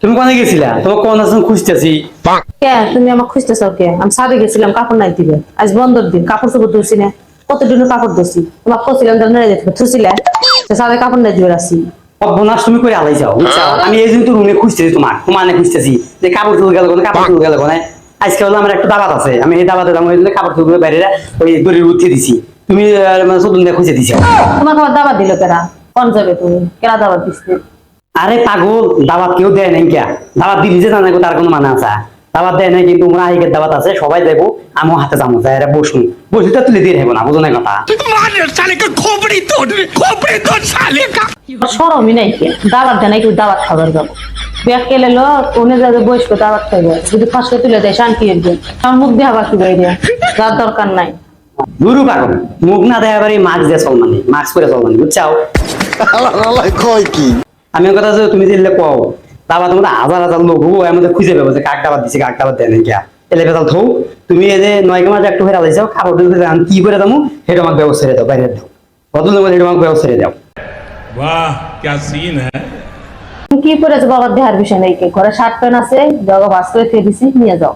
তুমি কোনে গেছিলা? তোমাকে কোন আছেন খুঁজতেছি। কে তুমি আমাকে খুঁজতেছো? কে আমি ছাদে গেছিলাম কাপড় নাই দিবে, আজ বন্ধর দিন, কাপড় চোপড় ধুছি না, কতদিনের কাপড় ধুছি, তোমাকে কছিলাম নেড়ে যেতে ধুছিলে, ছাদে কাপড় নাই দিবে আসি। অবনাশ তুমি করে আলাই যাও, বুঝছাও? আমি এই জন্য তো রুমে খুঁজতেছি, তোমার খুঁজতেছি যে কাপড় চুল গেল কোনে, কাপড় চুল গেল কোনে। আজকে হলো আমার একটা দাবাত আছে, আমি এই দাবাতে ওই জন্য কাপড় চুলগুলো বাইরে ওই দড়ির উঠিয়ে দিছি। তুমি মানে চতুন দিয়ে খুঁজে দিছো। তোমাকে আবার দাবার দিল কেরা? কোন যাবে তুমি কেরা দাবার দিচ্ছে? আরে পাগল, দাবাত কেউ দেয় নাই কিয়া? দাবাত দিলি যে জানাই তার কোনো মানে আছে? দাবাত দেয় নাই, কিন্তু ওরা আইকের দাবাত আছে, সবাই দেবো, আমিও হাতে চামচ যায়, এরা বসুন বসে তো তুলে দিয়ে থাকবো না, বুঝো না কথা? সরমই নাই কে দাবার দেয় নাই, কেউ দাবার খাবার যাবো ব্যাগ কেলে লো কোনে যাবে বসবে দাবার খাইবে, যদি ফাঁসকে তুলে দেয় শান্তি এসবে, আমার মুখ দিয়ে বাকি বাইরে যার দরকার নাই। গুরু পাগল, মুখ না দেয় আবার এই মাস্ক দিয়ে চলমানি, মাস্ক করে চলমানি, বুঝছাও? আমি কথা আছে, তুমি দিলে কও দাবা তোমরা হাজার হাজার লোক হবো আমাদের খুঁজে পাবো যে কাক দাবার দিচ্ছে, কাক দাবার দেয় না কিয়া। এলে বেতাল থৌ, তুমি এই যে 9 মাস একটু ফেরা লাইছো, খাবার দিতে আমি কি করে দামু সেটা আমাকে ব্যবস্থা করে দাও, বাইরে দাও, বদল দেবো সেটা আমাকে ব্যবস্থা করে দাও। वाह क्या सीन है। কি করেছে বাবার দেহার বিষয় নেই, কে ঘরে শার্ট প্যান্ট আছে, জগা ভাস করে খেয়ে দিছি, নিয়ে যাও।